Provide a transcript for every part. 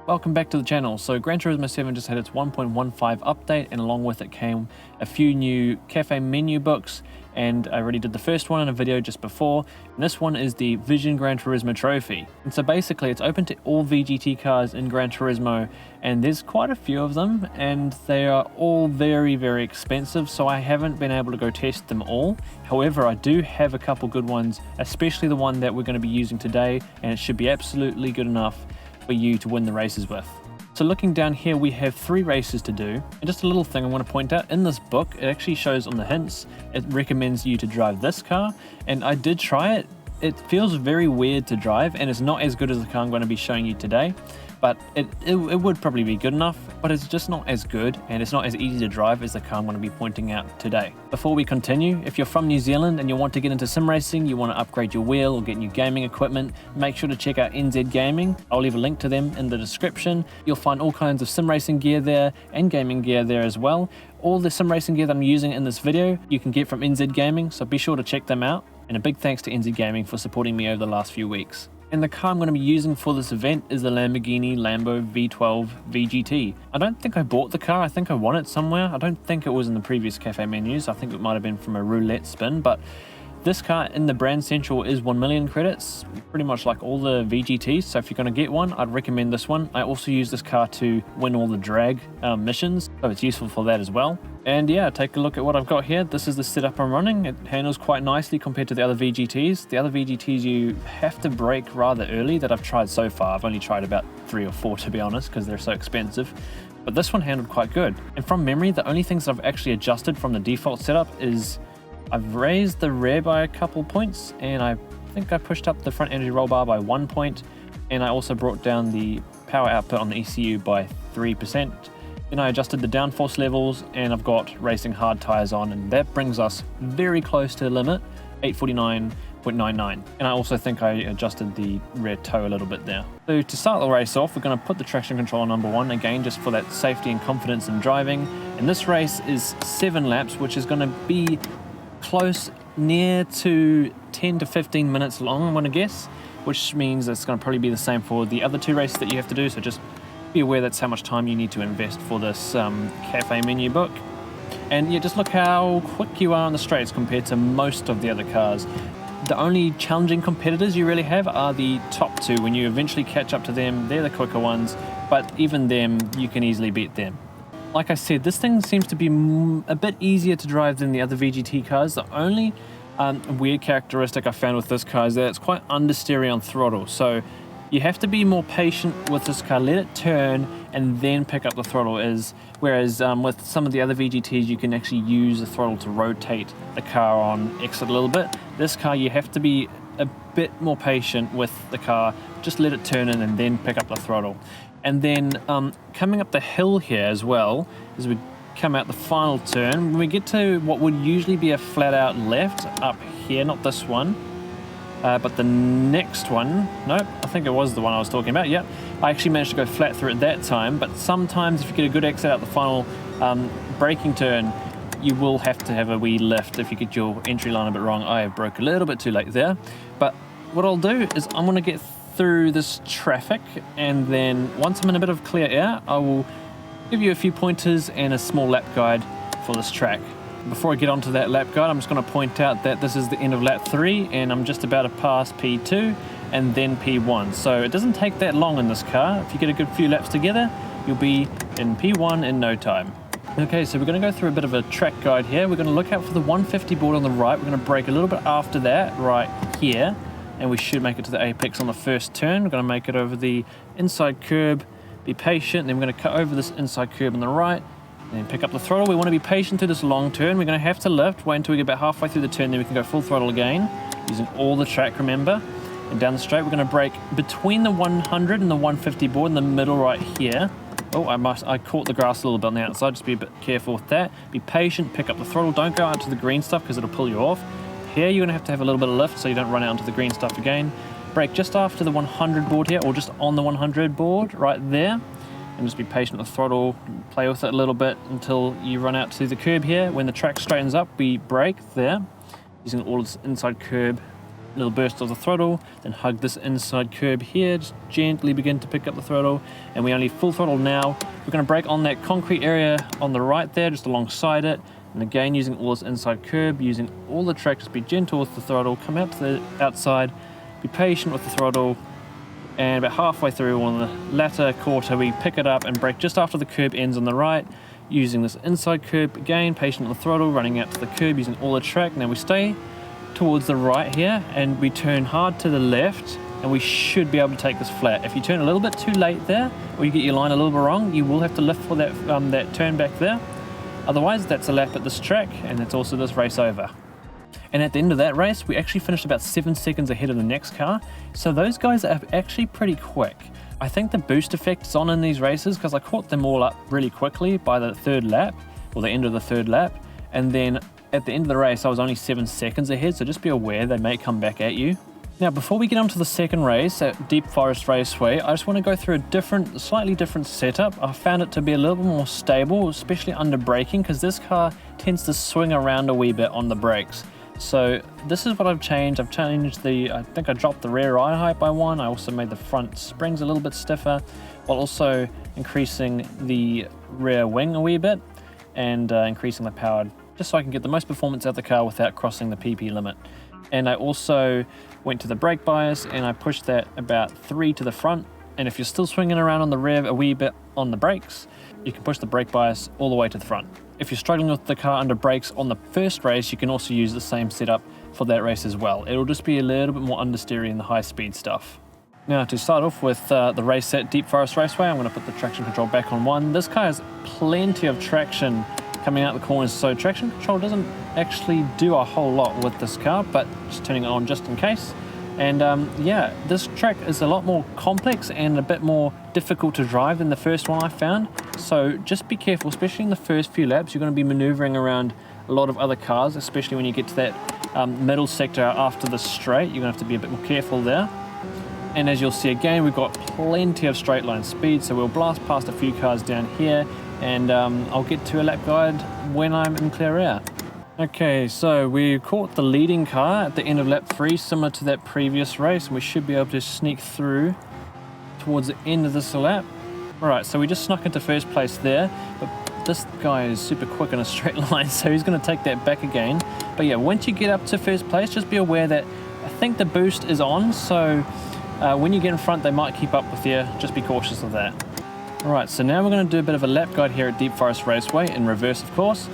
Welcome back to the channel. So Gran Turismo 7 just had its 1.15 update, and along with it came a few new cafe menu books, and I already did the first one in a video just before, and this one is the Vision Gran Turismo Trophy. And so basically it's open to all VGT cars in Gran Turismo, and there's quite a few of them, and they are all very expensive, so I haven't been able to go test them all. However, I do have a couple good ones, especially the one that we're going to be using today, and it should be absolutely good enough for you to win the races with. So looking down here, we have 3 races to do, and just a little thing I want to point out, in this book it actually shows on the hints it recommends you to drive this car, and I did try it. It feels very weird to drive, and it's not as good as the car I'm going to be showing you today, but it would probably be good enough, but it's just not as good, and it's not as easy to drive as the car I'm going to be pointing out today. Before we continue, if you're from New Zealand and you want to get into sim racing, you want to upgrade your wheel or get new gaming equipment, make sure to check out NZ Gaming. I'll leave a link to them in the description. You'll find all kinds of sim racing gear there and gaming gear there as well. All the sim racing gear that I'm using in this video you can get from NZ Gaming, so be sure to check them out. And a big thanks to NZ Gaming for supporting me over the last few weeks. And the car I'm going to be using for this event is the Lamborghini Lambo V12 VGT. I don't think I bought the car, I think I won it somewhere. I don't think it was in the previous cafe menus, I think it might have been from a roulette spin, but this car in the brand central is 1 million credits, pretty much like all the VGTs, so if you're going to get one, I'd recommend this one. I also use this car to win all the drag missions, so it's useful for that as well. And yeah, take a look at what I've got here. This is the setup I'm running. It handles quite nicely compared to the other VGTs. The other VGTs you have to brake rather early that I've tried so far. I've only tried about 3 or 4 to be honest, because they're so expensive. But this one handled quite good. And from memory, the only things that I've actually adjusted from the default setup is I've raised the rear by a couple points, and I think I pushed up the front energy roll bar by 1 point, and I also brought down the power output on the ECU by 3%. Then I adjusted the downforce levels, and I've got racing hard tires on, and that brings us very close to the limit, 849.99. And I also think I adjusted the rear toe a little bit there. So to start the race off, we're going to put the traction control on number 1, again just for that safety and confidence in driving. And this race is 7 laps, which is going to be close near to 10 to 15 minutes long, I'm going to guess, which means it's going to probably be the same for the other 2 races that you have to do, so just be aware that's how much time you need to invest for this cafe menu book. And yeah, just look how quick you are on the straights compared to most of the other cars. The only challenging competitors you really have are the top 2. When you eventually catch up to them, they're the quicker ones, but even them, you can easily beat them. Like I said, this thing seems to be a bit easier to drive than the other VGT cars. The only weird characteristic I found with this car is that it's quite understeery on throttle. So you have to be more patient with this car, let it turn and then pick up the throttle. Whereas with some of the other VGTs, you can actually use the throttle to rotate the car on exit a little bit. This car, you have to be a bit more patient with the car, just let it turn in and then pick up the throttle. And then coming up the hill here as well, as we come out the final turn, when we get to what would usually be a flat out left up here, not this one, but the next one, nope, I think it was the one I was talking about, yep. I actually managed to go flat through at that time, but sometimes if you get a good exit out the final braking turn, you will have to have a wee lift if you get your entry line a bit wrong. I broke a little bit too late there, but what I'll do is I'm going to get through this traffic, and then once I'm in a bit of clear air, I will give you a few pointers and a small lap guide for this track. Before I get onto that lap guide, I'm just going to point out that this is the end of lap 3, and I'm just about to pass P2 and then P1, so it doesn't take that long in this car. If you get a good few laps together, you'll be in P1 in no time. Okay, so we're going to go through a bit of a track guide here. We're going to look out for the 150 board on the right. We're going to brake a little bit after that right here, and we should make it to the apex on the first turn. We're going to make it over the inside curb, be patient, and then we're going to cut over this inside curb on the right, and then pick up the throttle. We want to be patient through this long turn. We're going to have to lift, wait until we get about halfway through the turn, then we can go full throttle again, using all the track, remember. And down the straight, we're going to brake between the 100 and the 150 board in the middle right here. Oh, I caught the grass a little bit on the outside, just be a bit careful with that. Be patient, pick up the throttle, don't go out to the green stuff because it'll pull you off. Here you're going to have a little bit of lift so you don't run out onto the green stuff again. Brake just after the 100 board here, or just on the 100 board right there. And just be patient with the throttle, play with it a little bit until you run out to the curb here. When the track straightens up, we brake there, using all this inside curb little burst of the throttle, then hug this inside curb here, just gently begin to pick up the throttle, and we only full throttle now. We're going to brake on that concrete area on the right there, just alongside it, and again using all this inside curb, using all the track, just be gentle with the throttle, come out to the outside, be patient with the throttle, and about halfway through on the latter quarter we pick it up and brake just after the curb ends on the right, using this inside curb again, patient with the throttle, running out to the curb, using all the track. Now we stay towards the right here and we turn hard to the left, and we should be able to take this flat. If you turn a little bit too late there, or you get your line a little bit wrong, you will have to lift for that turn back there. Otherwise, that's a lap at this track, and that's also this race over. And at the end of that race, we actually finished about 7 seconds ahead of the next car. So those guys are actually pretty quick. I think the boost effect is on in these races because I caught them all up really quickly by the third lap, or the end of the third lap. And then at the end of the race, I was only 7 seconds ahead, so just be aware they may come back at you. Now, before we get on to the second race at Deep Forest Raceway, I just want to go through a slightly different setup. I found it to be a little bit more stable, especially under braking, because this car tends to swing around a wee bit on the brakes. So this is what I've changed. I think I dropped the rear eye height by 1. I also made the front springs a little bit stiffer, while also increasing the rear wing a wee bit and increasing the power, just so I can get the most performance out of the car without crossing the PP limit. And I also went to the brake bias and I pushed that about 3 to the front. And if you're still swinging around on the rev a wee bit on the brakes, you can push the brake bias all the way to the front. If you're struggling with the car under brakes on the first race, you can also use the same setup for that race as well. It'll just be a little bit more understeery in the high speed stuff. Now, to start off with the race at Deep Forest Raceway, I'm going to put the traction control back on 1. This car has plenty of traction coming out the corners, so traction control doesn't actually do a whole lot with this car, but just turning it on just in case. And yeah, this track is a lot more complex and a bit more difficult to drive than the first one I found. So just be careful, especially in the first few laps. You're going to be maneuvering around a lot of other cars, especially when you get to that middle sector after the straight. You're going to have to be a bit more careful there. And as you'll see again, we've got plenty of straight line speed, so we'll blast past a few cars down here, and I'll get to a lap guide when I'm in clear air. Okay, so we caught the leading car at the end of lap 3, similar to that previous race, and we should be able to sneak through towards the end of this lap. Alright, so we just snuck into first place there, but this guy is super quick in a straight line, so he's going to take that back again. But yeah, once you get up to first place, just be aware that I think the boost is on, so when you get in front, they might keep up with you. Just be cautious of that. Alright, so now we're going to do a bit of a lap guide here at Deep Forest Raceway, in reverse of course.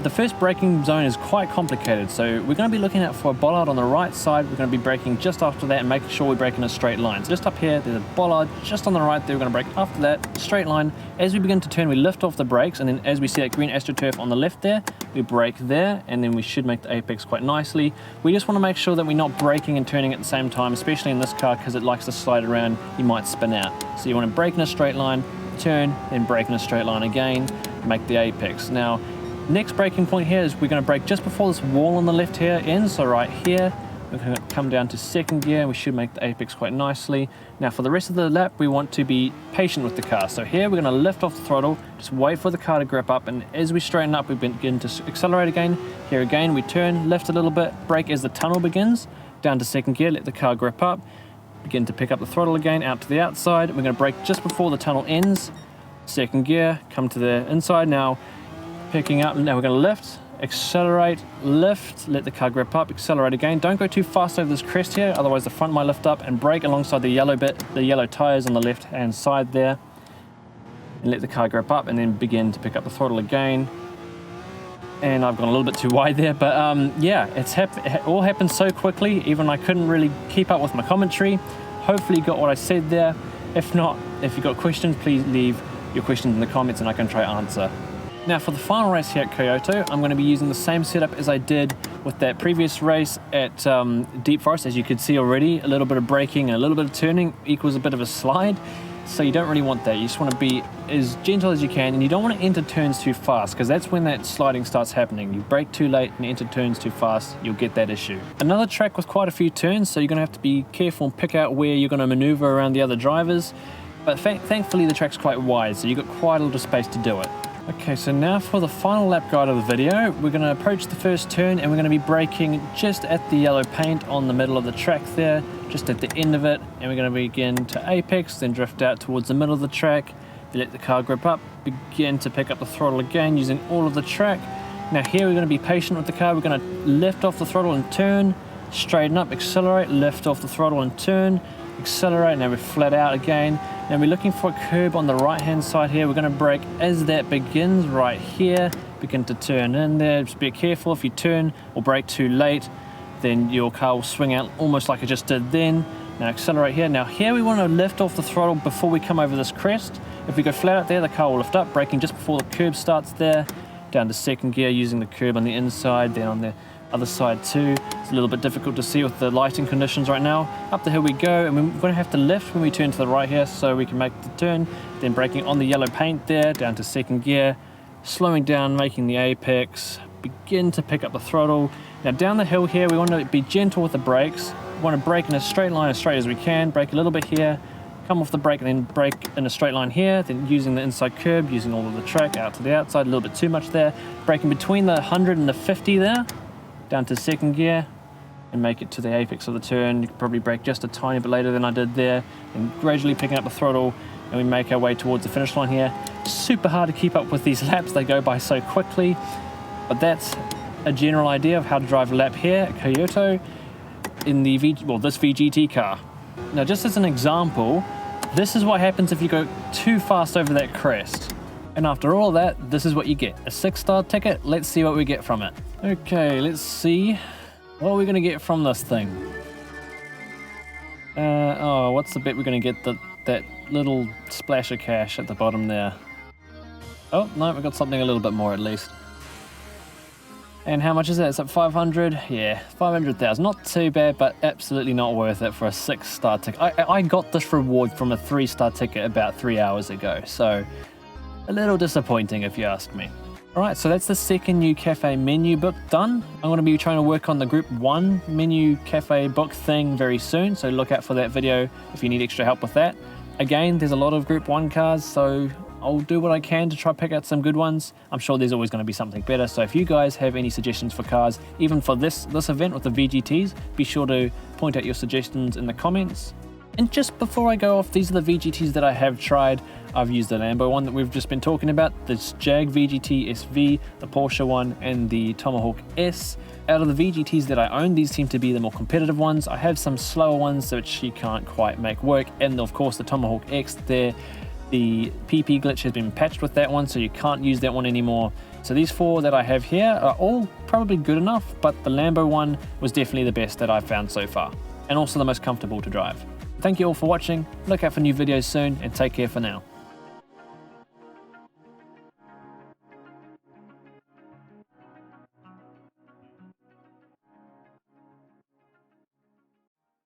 The first braking zone is quite complicated, so we're going to be looking out for a bollard on the right side. We're going to be braking just after that and making sure we brake in a straight line. So just up here, there's a bollard just on the right there. We're going to brake after that, straight line. As we begin to turn, we lift off the brakes, and then as we see that green AstroTurf on the left there, we brake there, and then we should make the apex quite nicely. We just want to make sure that we're not braking and turning at the same time, especially in this car because it likes to slide around. You might spin out. So you want to brake in a straight line, turn, then brake in a straight line again, make the apex. Now, next braking point here is we're going to brake just before this wall on the left here ends, so right here. We're going to come down to second gear, and we should make the apex quite nicely. Now for the rest of the lap, we want to be patient with the car. So here we're going to lift off the throttle, just wait for the car to grip up, and as we straighten up, we begin to accelerate again. Here again, we turn, lift a little bit, brake as the tunnel begins, down to second gear, let the car grip up, begin to pick up the throttle again, out to the outside. We're going to brake just before the tunnel ends, second gear, come to the inside. Now picking up, now we're going to lift, accelerate, lift, let the car grip up, accelerate again. Don't go too fast over this crest here, otherwise the front might lift up, and brake alongside the yellow bit, the yellow tires on the left hand side there, and let the car grip up, and then begin to pick up the throttle again. And I've gone a little bit too wide there, but yeah, it all happened so quickly, even I couldn't really keep up with my commentary. Hopefully you got what I said there. If not, if you've got questions, please leave your questions in the comments and I can try to answer. Now for the final race here at Kyoto, I'm going to be using the same setup as I did with that previous race at Deep Forest. As you can see already, a little bit of braking and a little bit of turning equals a bit of a slide. So you don't really want that. You just want to be as gentle as you can, and you don't want to enter turns too fast because that's when that sliding starts happening. You brake too late and enter turns too fast, you'll get that issue. Another track with quite a few turns, so you're going to have to be careful and pick out where you're going to maneuver around the other drivers. But thankfully the track's quite wide, so you've got quite a lot of space to do it. Okay, so now for the final lap guide of the video, we're going to approach the first turn and we're going to be braking just at the yellow paint on the middle of the track there, just at the end of it, and we're going to begin to apex, then drift out towards the middle of the track, then let the car grip up, begin to pick up the throttle again using all of the track. Now here we're going to be patient with the car, we're going to lift off the throttle and turn, straighten up, accelerate, lift off the throttle and turn, accelerate, now we're flat out again. Now we're looking for a curb on the right hand side here. We're going to brake as that begins right here, begin to turn in there. Just be careful, if you turn or brake too late, then your car will swing out almost like it just did then. Now accelerate here. Now here we want to lift off the throttle before we come over this crest. If we go flat out there, the car will lift up, braking just before the curb starts there, down to second gear using the curb on the inside, then on the other side too. It's a little bit difficult to see with the lighting conditions right now. Up the hill we go, and we're going to have to lift when we turn to the right here so we can make the turn, then braking on the yellow paint there, down to second gear, slowing down, making the apex, begin to pick up the throttle. Now down the hill here, we want to be gentle with the brakes. We want to brake in a straight line as straight as we can, brake a little bit here, come off the brake and then brake in a straight line here, then using the inside curb, using all of the track out to the outside, a little bit too much there, braking between the 100 and the 50 there, down to second gear, and make it to the apex of the turn. You could probably brake just a tiny bit later than I did there, and gradually picking up the throttle, and we make our way towards the finish line here. Super hard to keep up with these laps, they go by so quickly, but that's a general idea of how to drive a lap here at Kyoto in the this VGT car. Now just as an example, this is what happens if you go too fast over that crest. And after all that, this is what you get. A 6-star ticket. Let's see what we get from it. Okay, let's see. What are we going to get from this thing? Oh, what's the bet we're going to get? That little splash of cash at the bottom there. Oh, no, we got something a little bit more at least. And how much is that? Is it 500? Yeah, 500,000. Not too bad, but absolutely not worth it for a 6-star ticket. I got this reward from a 3-star ticket about 3 hours ago, so a little disappointing if you ask me. Alright, so that's the second new cafe menu book done. I'm going to be trying to work on the Group 1 menu cafe book thing very soon, so look out for that video if you need extra help with that. Again, there's a lot of Group 1 cars, so I'll do what I can to try to pick out some good ones. I'm sure there's always going to be something better, so if you guys have any suggestions for cars, even for this event with the VGTs, be sure to point out your suggestions in the comments. And just before I go off, these are the VGTs that I have tried. I've used the Lambo one that we've just been talking about, this Jag VGT SV, the Porsche one, and the Tomahawk S. Out of the VGTs that I own, these seem to be the more competitive ones. I have some slower ones which you can't quite make work, and of course the Tomahawk X there, the PP glitch has been patched with that one, so you can't use that one anymore. So these 4 that I have here are all probably good enough, but the Lambo one was definitely the best that I've found so far, and also the most comfortable to drive. Thank you all for watching, look out for new videos soon, and take care for now.